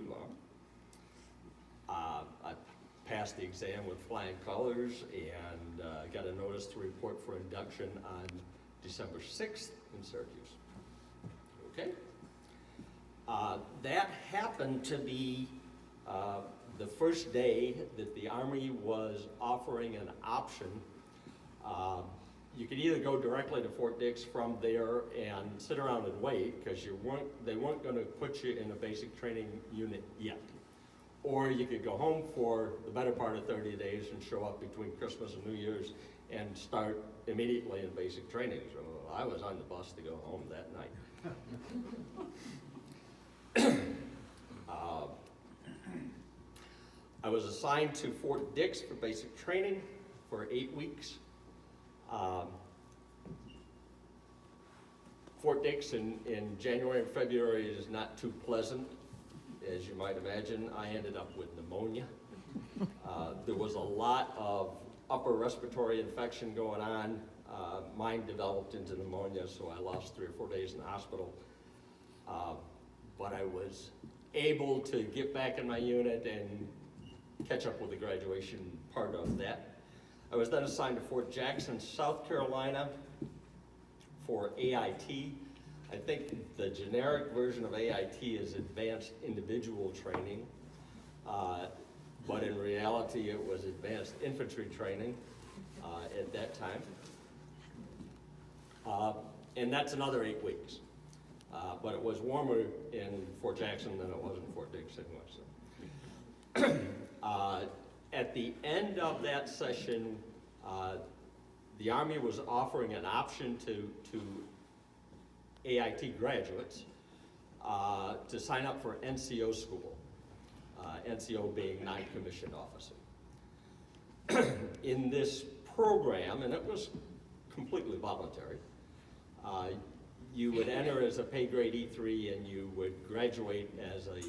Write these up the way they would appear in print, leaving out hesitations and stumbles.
you are. I passed the exam with flying colors and got a notice to report for induction on December 6th in Syracuse. Okay? That happened to be the first day that the Army was offering an option. You could either go directly to Fort Dix from there and sit around and wait, because they weren't going to put you in a basic training unit yet. Or you could go home for the better part of 30 days and show up between Christmas and New Year's and start immediately in basic training. So I was on the bus to go home that night. I was assigned to Fort Dix for basic training for 8 weeks. Fort Dix in January and February is not too pleasant, as you might imagine. I ended up with pneumonia. There was a lot of upper respiratory infection going on. Mine developed into pneumonia, so I lost 3 or 4 days in the hospital. But I was able to get back in my unit and catch up with the graduation part of that. I was then assigned to Fort Jackson, South Carolina for AIT. I think the generic version of AIT is Advanced Individual Training, but in reality it was Advanced Infantry Training at that time. And that's another 8 weeks. But it was warmer in Fort Jackson than it was in Fort Dix anyway. So. At the end of that session, the Army was offering an option to AIT graduates to sign up for NCO school, NCO being non-commissioned officer. In this program, and it was completely voluntary, you would enter as a pay grade E3 and you would graduate as a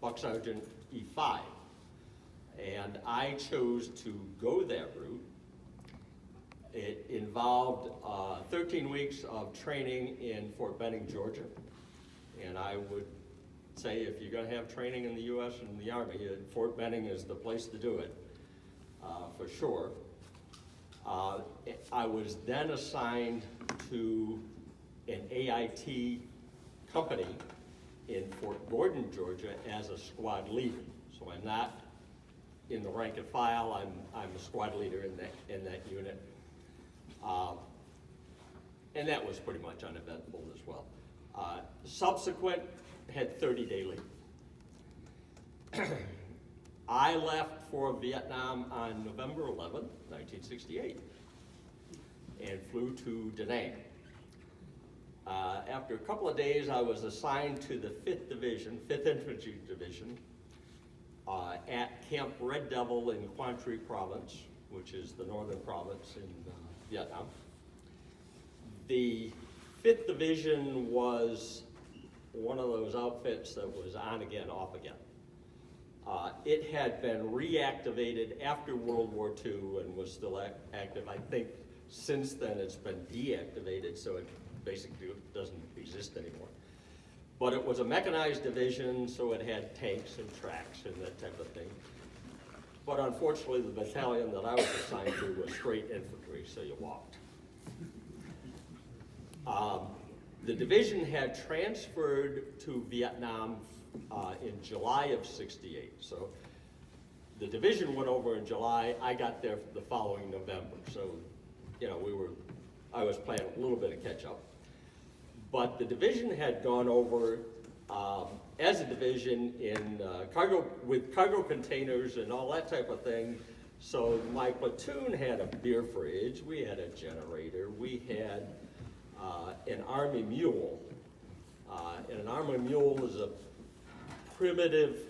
buck sergeant E5. And I chose to go that route. It involved 13 weeks of training in Fort Benning, Georgia. And I would say if you're going to have training in the U.S. and the Army, Fort Benning is the place to do it, for sure. I was then assigned to an AIT company in Fort Gordon, Georgia as a squad leader. So I'm not in the rank and file, I'm a squad leader in that unit. And that was pretty much uneventful as well. Subsequent had 30-day leave. I left for Vietnam on November 11th, 1968, and flew to Da Nang. After a couple of days, I was assigned to the 5th Division, 5th Infantry Division, at Camp Red Devil in Quang Tri Province, which is the northern province in Vietnam. The 5th Division was one of those outfits that was on again, off again. It had been reactivated after World War II and was still active. I think since then it's been deactivated, so it basically doesn't exist anymore. But it was a mechanized division, so it had tanks and tracks and that type of thing. But unfortunately, the battalion that I was assigned to was straight infantry, so you walked. The division had transferred to Vietnam in July of '68. So the division went over in July. I got there the following November. So, you know, I was playing a little bit of catch up. But the division had gone over as a division in with cargo containers and all that type of thing. So my platoon had a beer fridge, we had a generator, we had an Army mule. And an Army mule is a primitive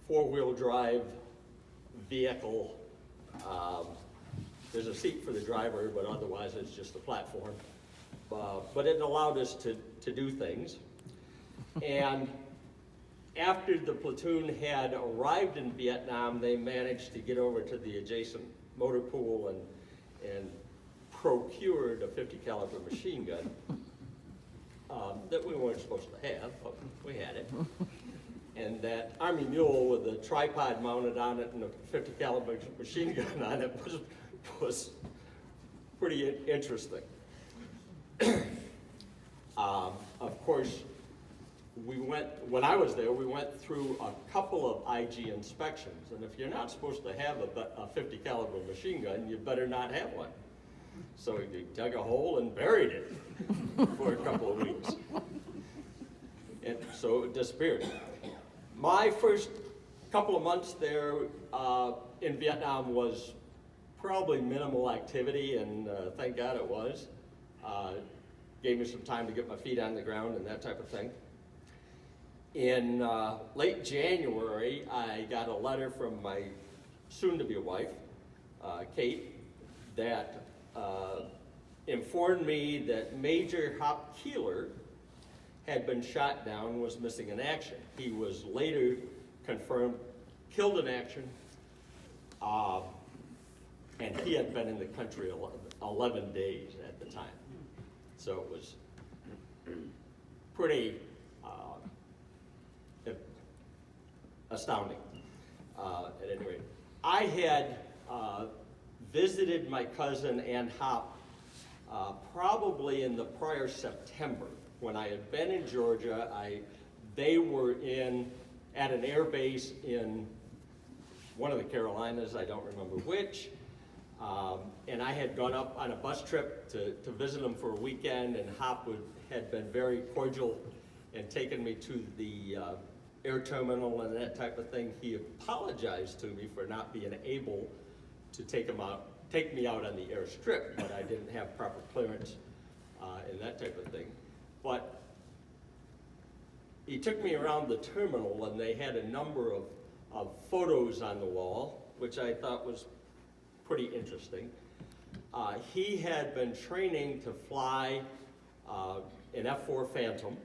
four-wheel drive vehicle. There's a seat for the driver, but otherwise it's just a platform. But it allowed us to do things. And after the platoon had arrived in Vietnam, they managed to get over to the adjacent motor pool and procured a 50 caliber machine gun that we weren't supposed to have, but we had it. And that Army mule with a tripod mounted on it and a 50 caliber machine gun on it was pretty interesting. Of course, when I was there, we went through a couple of IG inspections. And if you're not supposed to have a 50 caliber machine gun, you better not have one. So we dug a hole and buried it for a couple of weeks. And so it disappeared. My first couple of months there in Vietnam was probably minimal activity, and thank God it was. Gave me some time to get my feet on the ground and that type of thing. In late January, I got a letter from my soon-to-be wife, Kate, that informed me that Major Hop Keeler had been shot down, was missing in action. He was later confirmed killed in action, and he had been in the country 11 days at the time. So it was pretty astounding, at any rate. I had visited my cousin and Hop probably in the prior September. When I had been in Georgia, they were at an air base in one of the Carolinas, I don't remember which, and I had gone up on a bus trip to visit them for a weekend, and Hop had been very cordial and taken me to the air terminal and that type of thing. He apologized to me for not being able to take me out on the airstrip, but I didn't have proper clearance and that type of thing. But he took me around the terminal, and they had a number of photos on the wall, which I thought was pretty interesting. He had been training to fly an F-4 Phantom,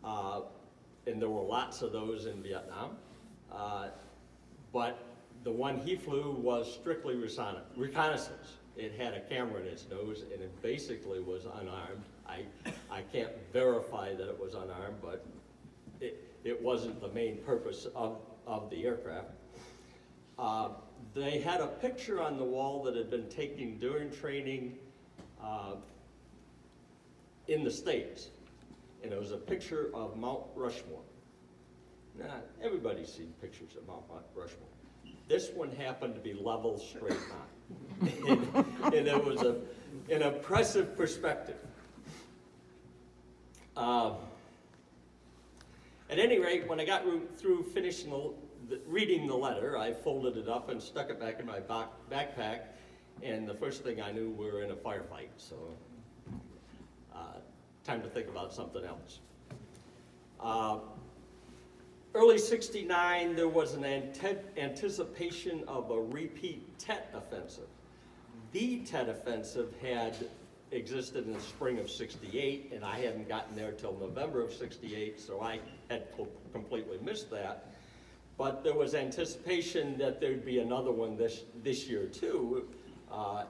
and there were lots of those in Vietnam, but the one he flew was strictly reconnaissance. It had a camera in its nose, and it basically was unarmed. I can't verify that it was unarmed, but it wasn't the main purpose of the aircraft. They had a picture on the wall that had been taken during training in the States, and it was a picture of Mount Rushmore. Now, everybody's seen pictures of Mount Rushmore. This one happened to be level straight on, and it was an impressive perspective. At any rate, when I got through finishing reading the letter, I folded it up and stuck it back in my backpack, and the first thing I knew, we were in a firefight, so time to think about something else. Early '69, there was an anticipation of a repeat Tet offensive. The Tet offensive had existed in the spring of '68, and I hadn't gotten there till November of '68, so I had completely missed that. But there was anticipation that there'd be another one this year too,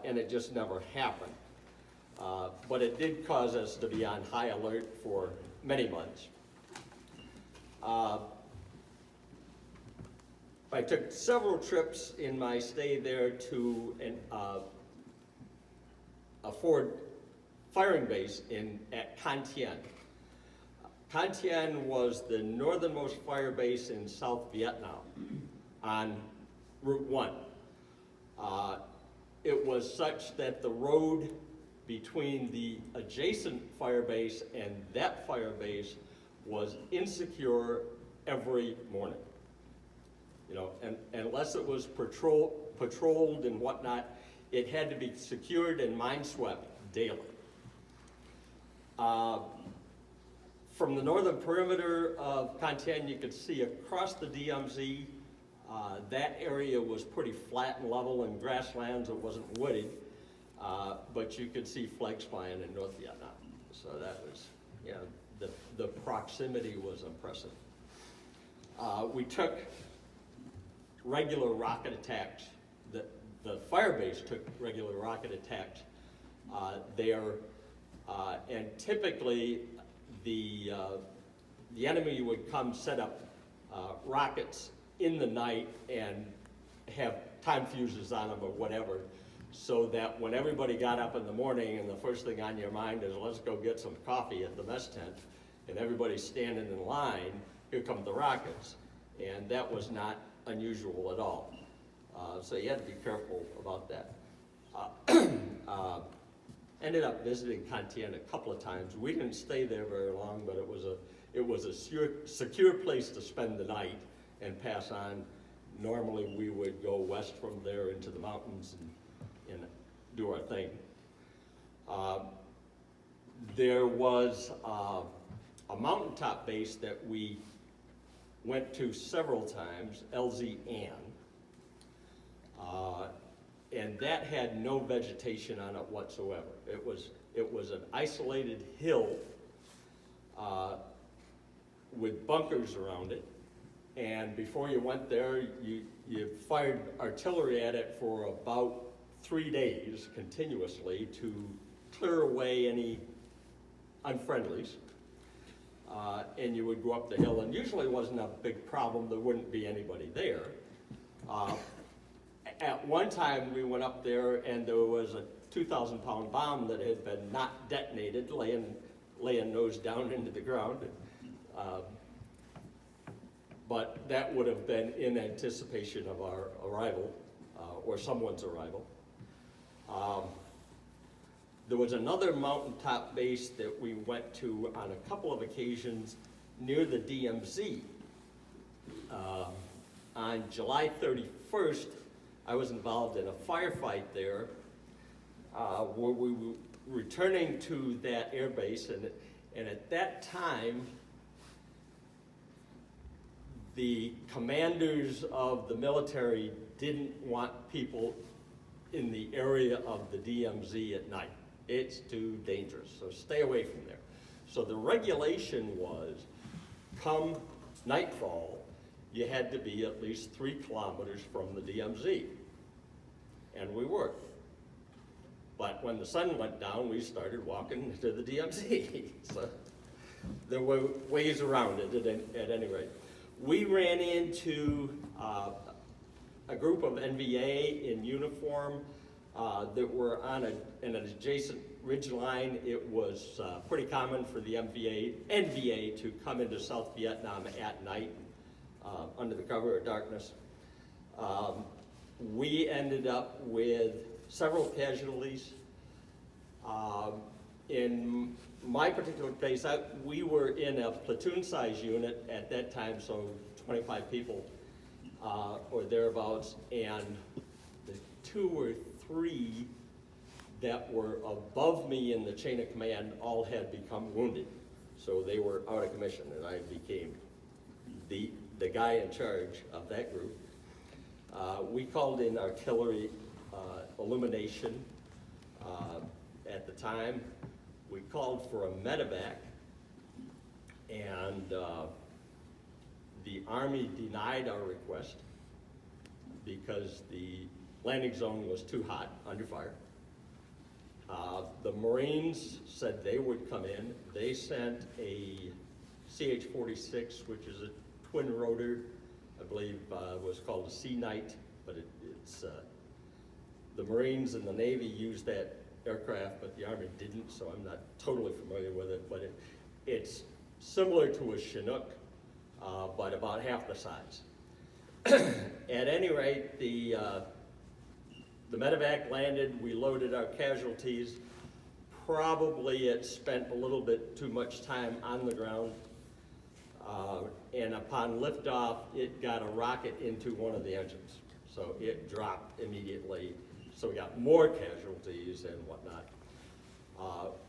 and it just never happened. But it did cause us to be on high alert for many months. I took several trips in my stay there to a forward firing base at Can Thien. Can Thien was the northernmost fire base in South Vietnam on Route 1. It was such that the road between the adjacent fire base and that fire base was insecure every morning. You know, and unless it was patrolled and whatnot, it had to be secured and mineswept daily. From the northern perimeter of Can Thien, you could see across the DMZ. That area was pretty flat and level and grasslands. It wasn't wooded, but you could see flags flying in North Vietnam. So that was, you know, the proximity was impressive. We took regular rocket attacks. The fire base took regular rocket attacks there, and typically the enemy would come set up rockets in the night and have time fuses on them or whatever, so that when everybody got up in the morning and the first thing on your mind is, let's go get some coffee at the mess tent, and everybody's standing in line, here come the rockets. And that was not unusual at all. So you had to be careful about that. Ended up visiting Contian a couple of times. We didn't stay there very long, but it was a secure place to spend the night and pass on. Normally we would go west from there into the mountains and do our thing. There was a mountaintop base that we went to several times, LZ Ann. And that had no vegetation on it whatsoever. It was an isolated hill with bunkers around it. And before you went there, you fired artillery at it for about 3 days continuously to clear away any unfriendlies. And you would go up the hill, and usually it wasn't a big problem. There wouldn't be anybody there. At one time, we went up there, and there was a 2,000-pound bomb that had been not detonated, laying nose down into the ground. But that would have been in anticipation of our arrival, or someone's arrival. There was another mountaintop base that we went to on a couple of occasions near the DMZ. On July 31st, I was involved in a firefight there where we were returning to that air base, and at that time, the commanders of the military didn't want people in the area of the DMZ at night. It's too dangerous, so stay away from there. So the regulation was, come nightfall, you had to be at least 3 kilometers from the DMZ. And we were. But when the sun went down, we started walking to the DMZ. So there were ways around it at any rate. We ran into a group of NVA in uniform that were on an adjacent ridge line. It was pretty common for the NVA to come into South Vietnam at night under the cover of darkness. We ended up with several casualties. In my particular case, we were in a platoon-size unit at that time, so 25 people or thereabouts, and the 2 or 3 that were above me in the chain of command all had become wounded. So they were out of commission, and I became the guy in charge of that group. We called in artillery illumination at the time. We called for a medevac, and the Army denied our request because the landing zone was too hot, under fire. The Marines said they would come in. They sent a CH-46, which is a twin rotor, I believe was called a Sea Knight, but it's the Marines and the Navy used that aircraft, but the Army didn't, so I'm not totally familiar with it, but it's similar to a Chinook, but about half the size. At any rate, the medevac landed, we loaded our casualties. Probably it spent a little bit too much time on the ground, and upon liftoff, it got a rocket into one of the engines. So it dropped immediately. So we got more casualties and whatnot.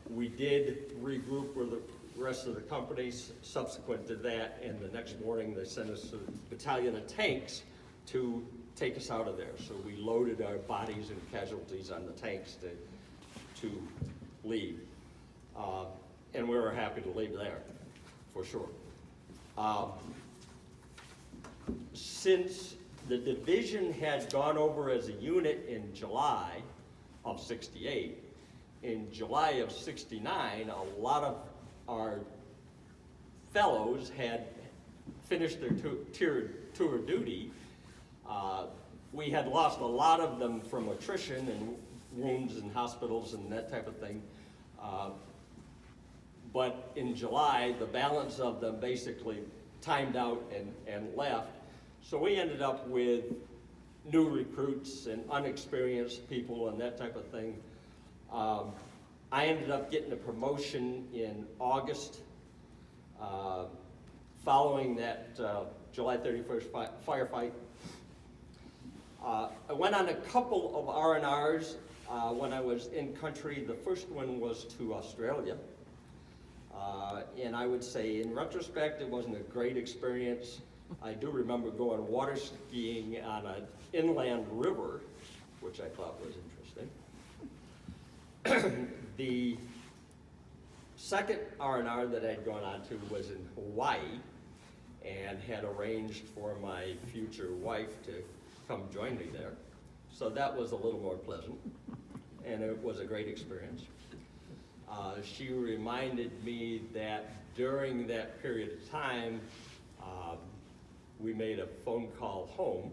We did regroup with the rest of the companies subsequent to that, and the next morning they sent us a battalion of tanks to take us out of there. So we loaded our bodies and casualties on the tanks to leave. And we were happy to leave there, for sure. Since the division had gone over as a unit in July of '68, in July of '69, a lot of our fellows had finished their tour of duty, we had lost a lot of them from attrition and wounds in hospitals and that type of thing. But in July, the balance of them basically timed out and left. So we ended up with new recruits and unexperienced people and that type of thing. I ended up getting a promotion in August following that July 31st firefight. I went on a couple of R&Rs when I was in country. The first one was to Australia. And I would say, in retrospect, it wasn't a great experience. I do remember going water skiing on an inland river, which I thought was interesting. The second R&R that I'd gone on to was in Hawaii and had arranged for my future wife to come join me there. So that was a little more pleasant, and it was a great experience. She reminded me that during that period of time, we made a phone call home,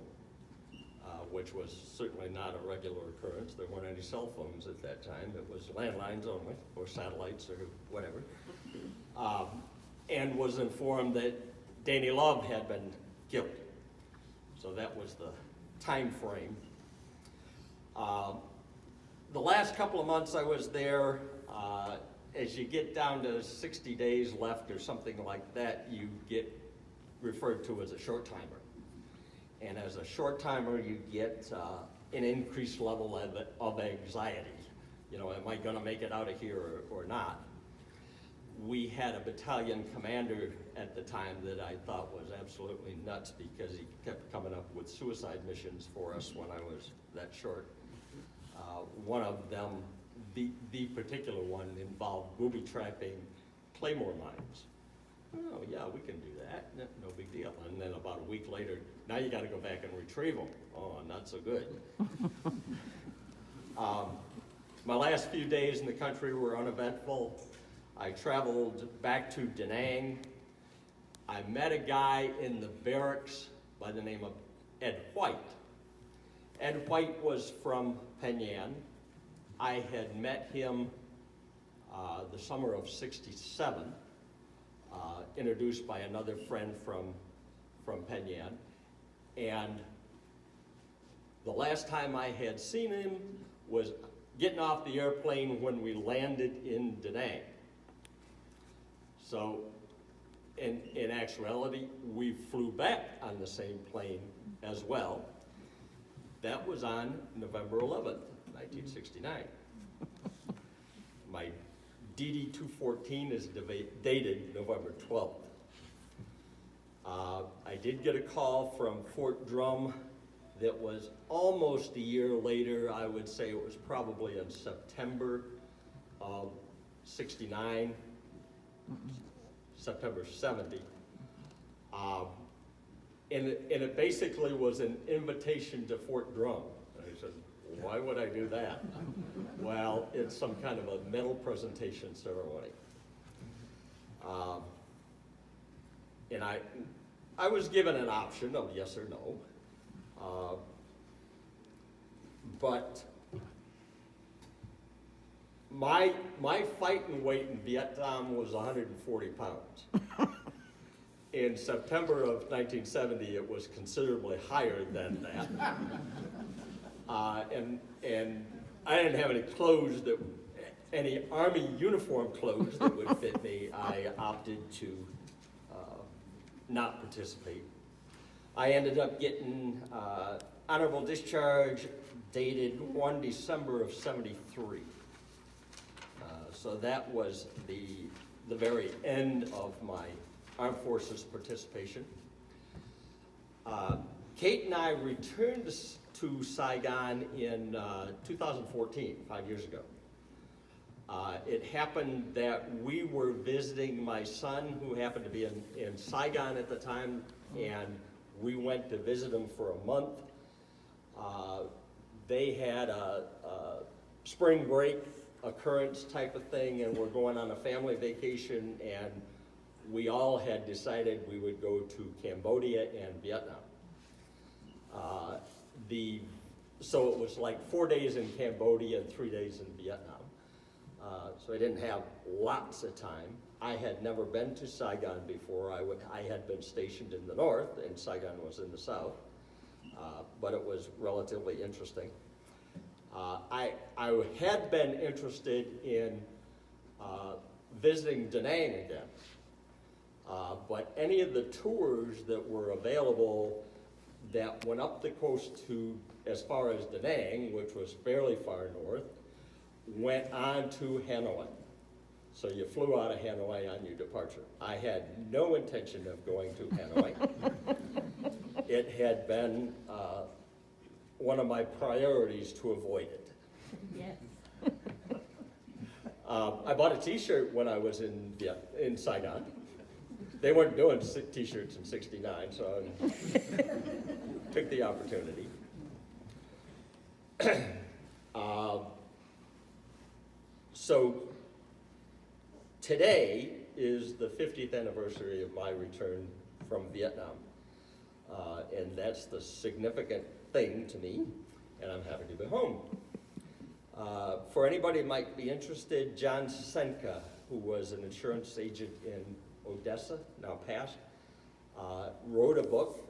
which was certainly not a regular occurrence. There weren't any cell phones at that time. It was landlines only, or satellites, or whatever. And was informed that Danny Love had been killed. So that was the time frame. The last couple of months I was there, as you get down to 60 days left or something like that, you get referred to as a short timer. And as a short timer, you get an increased level of anxiety. You know, am I gonna make it out of here or not? We had a battalion commander at the time that I thought was absolutely nuts because he kept coming up with suicide missions for us when I was that short. One of them, the particular one, involved booby trapping claymore mines. Oh yeah, we can do that, no big deal. And then about a week later, now you gotta go back and retrieve them. Oh, not so good. My last few days in the country were uneventful. I traveled back to Da Nang. I met a guy in the barracks by the name of Ed White. Ed White was from Penang. I had met him the summer of '67, introduced by another friend from Penang. And the last time I had seen him was getting off the airplane when we landed in Da Nang. So in actuality, we flew back on the same plane as well. That was on November 11th, 1969. My DD-214 is dated November 12th. I did get a call from Fort Drum that was almost a year later. I would say it was probably in September of '69, September 70. And it basically was an invitation to Fort Drum. And I said, why would I do that? Well, it's some kind of a medal presentation ceremony. And I was given an option of yes or no. But my fighting weight in Vietnam was 140 pounds. In September of 1970, it was considerably higher than that. And I didn't have any clothes any Army uniform clothes that would fit me. I opted to not participate. I ended up getting honorable discharge dated 1 December of '73. So that was the very end of my Armed Forces participation. Kate and I returned to Saigon in 2014, 5 years ago. It happened that we were visiting my son, who happened to be in Saigon at the time, and we went to visit him for a month. They had a spring break occurrence type of thing, and we're going on a family vacation, and we all had decided we would go to Cambodia and Vietnam. So it was like 4 days in Cambodia and 3 days in Vietnam. So I didn't have lots of time. I had never been to Saigon before. I had been stationed in the north, and Saigon was in the south, but it was relatively interesting. I had been interested in visiting Da Nang again, but any of the tours that were available that went up the coast to as far as Da Nang, which was fairly far north, went on to Hanoi. So you flew out of Hanoi on your departure. I had no intention of going to Hanoi. It had been one of my priorities to avoid it. Yes. I bought a t-shirt when I was in Saigon. They weren't doing t-shirts in '69, so I took the opportunity. So today is the 50th anniversary of my return from Vietnam. And that's the significant thing to me, and I'm happy to be home. For anybody who might be interested, John Senka, who was an insurance agent in Odessa, now passed, wrote a book,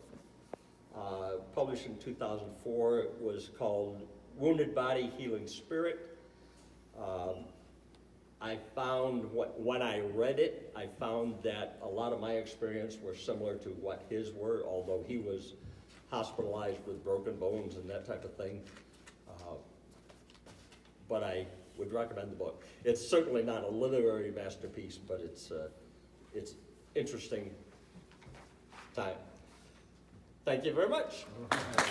published in 2004. It was called Wounded Body, Healing Spirit. I found, when I read it, I found that a lot of my experience were similar to what his were, although he was hospitalized with broken bones and that type of thing. But I would recommend the book. It's certainly not a literary masterpiece, but it's interesting time. Thank you very much.